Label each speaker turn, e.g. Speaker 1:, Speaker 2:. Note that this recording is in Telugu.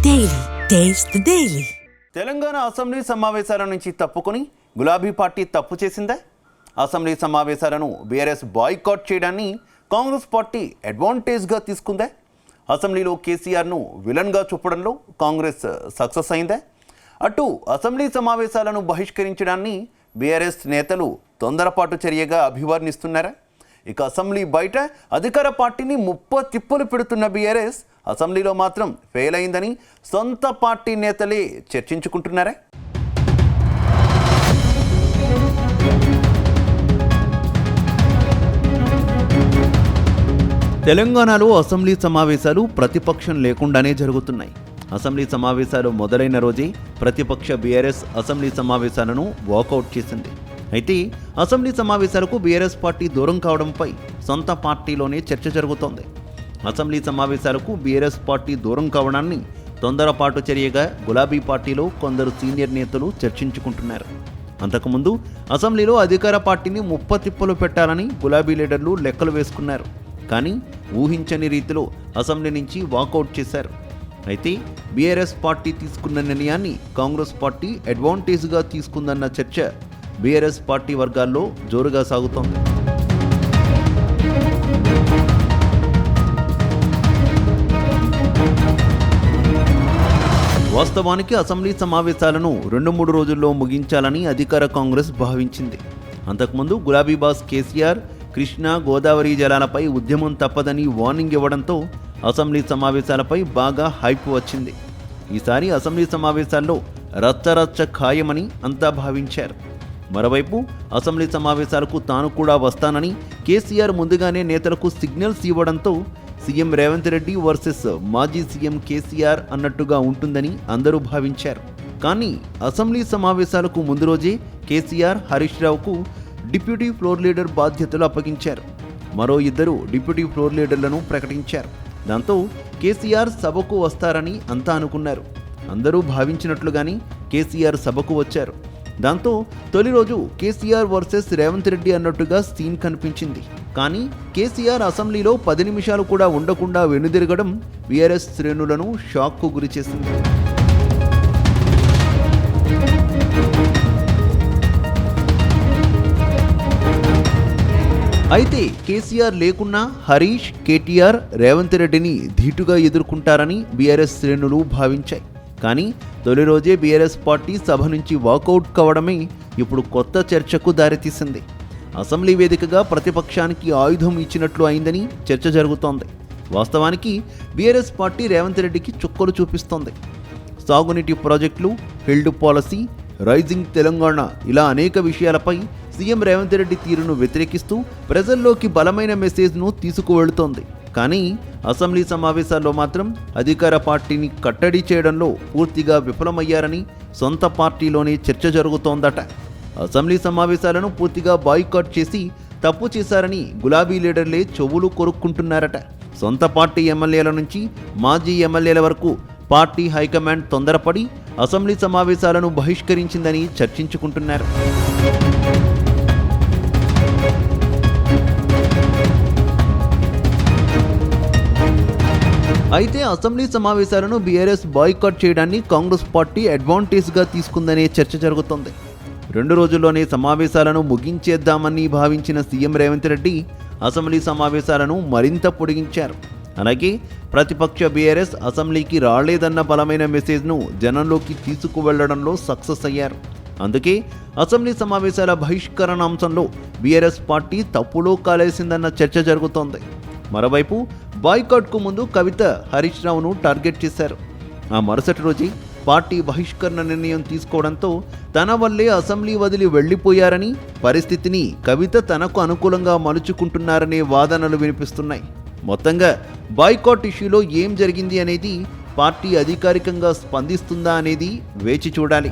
Speaker 1: Daily taste the daily.
Speaker 2: Telangana assembly సమావేశాల నుంచి తప్పుకొని గులాబీ పార్టీ తప్పు చేసిందా? అసెంబ్లీ సమావేశాలను బీఆర్ఎస్ బాయ్కాట్ చేయడాన్ని కాంగ్రెస్ పార్టీ అడ్వాంటేజ్గా తీసుకుందా? అసెంబ్లీలో కేసీఆర్ను విలన్గా చూపడంలో కాంగ్రెస్ సక్సెస్ అయిందా? అటు అసెంబ్లీ సమావేశాలను బహిష్కరించడాన్ని బీఆర్ఎస్ నేతలు తొందరపాటు చర్యగా అభివర్ణిస్తున్నారా? ఇక అసెంబ్లీ బయట అధికార పార్టీని తిప్పులు పెడుతున్న బీఆర్ఎస్ అసెంబ్లీలో మాత్రం ఫెయిల్ అయిందని సొంత పార్టీ నేతలే చర్చించుకుంటున్నారా? తెలంగాణలో అసెంబ్లీ సమావేశాలు ప్రతిపక్షం లేకుండానే జరుగుతున్నాయి. అసెంబ్లీ సమావేశాలు మొదలైన రోజే ప్రతిపక్ష బీఆర్ఎస్ అసెంబ్లీ సమావేశాలను వాకౌట్ చేసింది. అయితే అసెంబ్లీ సమావేశాలకు బీఆర్ఎస్ పార్టీ దూరం కావడంపై సొంత పార్టీలోనే చర్చ జరుగుతోంది. అసెంబ్లీ సమావేశాలకు బీఆర్ఎస్ పార్టీ దూరం కావడాన్ని తొందరపాటు చర్యగా గులాబీ పార్టీలో కొందరు సీనియర్ నేతలు చర్చించుకుంటున్నారు. అంతకుముందు అసెంబ్లీలో అధికార పార్టీని తిప్పలు పెట్టాలని గులాబీ లీడర్లు లెక్కలు వేసుకున్నారు. కానీ ఊహించని రీతిలో అసెంబ్లీ నుంచి వాకౌట్ చేశారు. అయితే బీఆర్ఎస్ పార్టీ తీసుకున్న నిర్ణయాన్ని కాంగ్రెస్ పార్టీ అడ్వాంటేజ్గా తీసుకుందన్న చర్చ బీఆర్ఎస్ పార్టీ వర్గాల్లో జోరుగా సాగుతోంది. వాస్తవానికి అసెంబ్లీ సమావేశాలను 2-3 రోజుల్లో ముగించాలని అధికార కాంగ్రెస్ భావించింది. అంతకుముందు గులాబీ బాస్ కేసీఆర్ కృష్ణా గోదావరి జలాలపై ఉద్యమం తప్పదని వార్నింగ్ ఇవ్వడంతో అసెంబ్లీ సమావేశాలపై బాగా హైప్ వచ్చింది. ఈసారి అసెంబ్లీ సమావేశాల్లో రచ్చరచ్చ ఖాయమని అంతా భావించారు. మరోవైపు అసెంబ్లీ సమావేశాలకు తాను కూడా వస్తానని కేసీఆర్ ముందుగానే నేతలకు సిగ్నల్స్ ఇవ్వడంతో సీఎం రేవంత్ రెడ్డి వర్సెస్ మాజీ సీఎం కేసీఆర్ అన్నట్టుగా ఉంటుందని అందరూ భావించారు. కానీ అసెంబ్లీ సమావేశాలకు ముందు రోజే కేసీఆర్ హరీష్ రావుకు డిప్యూటీ ఫ్లోర్ లీడర్ బాధ్యతలు అప్పగించారు. మరో 2 డిప్యూటీ ఫ్లోర్ లీడర్లను ప్రకటించారు. దాంతో కేసీఆర్ సభకు వస్తారని అంతా అనుకున్నారు. అందరూ భావించినట్లుగాని కేసీఆర్ సభకు వచ్చారు. దాంతో తొలి రోజు కేసీఆర్ వర్సెస్ రేవంత్ రెడ్డి అన్నట్టుగా సీన్ కనిపించింది. కానీ కేసీఆర్ అసెంబ్లీలో 10 నిమిషాలు కూడా ఉండకుండా వెనుదిరగడం బీఆర్ఎస్ శ్రేణులను షాక్కు గురిచేసింది. అయితే కేసీఆర్ లేకున్నా హరీష్, కేటీఆర్ రేవంత్ రెడ్డిని ధీటుగా ఎదుర్కొంటారని బీఆర్ఎస్ శ్రేణులు భావించాయి. కానీ తొలి రోజే బీఆర్ఎస్ పార్టీ సభ నుంచి వాకౌట్ కావడమే ఇప్పుడు కొత్త చర్చకు దారితీసింది. అసెంబ్లీ వేదికగా ప్రతిపక్షానికి ఆయుధం ఇచ్చినట్లు అయిందని చర్చ జరుగుతోంది. వాస్తవానికి బీఆర్ఎస్ పార్టీ రేవంత్ రెడ్డికి చుక్కలు చూపిస్తోంది. సాగునీటి ప్రాజెక్టులు, ఫీల్డ్ పాలసీ, రైజింగ్ తెలంగాణ ఇలా అనేక విషయాలపై సీఎం రేవంత్ రెడ్డి తీరును వ్యతిరేకిస్తూ ప్రజల్లోకి బలమైన మెసేజ్ను తీసుకువెళుతోంది. కానీ అసెంబ్లీ సమావేశాల్లో మాత్రం అధికార పార్టీని కట్టడి చేయడంలో పూర్తిగా విఫలమయ్యారని సొంత పార్టీలోనే చర్చ జరుగుతోందట. అసెంబ్లీ సమావేశాలను పూర్తిగా బాయ్కాట్ చేసి తప్పు చేశారని గులాబీ లీడర్లే చెవులు కొరుక్కుంటున్నారట. సొంత పార్టీ ఎమ్మెల్యేల నుంచి మాజీ ఎమ్మెల్యేల వరకు పార్టీ హైకమాండ్ తొందరపడి అసెంబ్లీ సమావేశాలను బహిష్కరించిందని చర్చించుకుంటున్నారు. అయితే అసెంబ్లీ సమావేశాలను బీఆర్ఎస్ బాయ్కాట్ చేయడాన్ని కాంగ్రెస్ పార్టీ అడ్వాంటేజ్గా తీసుకుందనే చర్చ జరుగుతోంది. 2 రోజుల్లోనే సమావేశాలను ముగించేద్దామని భావించిన సీఎం రేవంత్ రెడ్డి అసెంబ్లీ సమావేశాలను మరింత పొడిగించారు. అలాగే ప్రతిపక్ష బీఆర్ఎస్ అసెంబ్లీకి రాలేదన్న బలమైన మెసేజ్ను జనంలోకి తీసుకువెళ్లడంలో సక్సెస్ అయ్యారు. అందుకే అసెంబ్లీ సమావేశాల బహిష్కరణ అంశంలో బీఆర్ఎస్ పార్టీ తప్పులో కాలేసిందన్న చర్చ జరుగుతోంది. మరోవైపు బాయ్కాట్కు ముందు కవిత హరీష్ రావును టార్గెట్ చేశారు. ఆ మరుసటి రోజే పార్టీ బహిష్కరణ నిర్ణయం తీసుకోవడంతో తన వల్లే అసెంబ్లీ వదిలి వెళ్లిపోయారని, పరిస్థితిని కవిత తనకు అనుకూలంగా మలుచుకుంటున్నారనే వాదనలు వినిపిస్తున్నాయి. మొత్తంగా బాయ్కాట్ ఇష్యూలో ఏం జరిగింది అనేది పార్టీ అధికారికంగా స్పందిస్తుందా అనేది వేచి చూడాలి.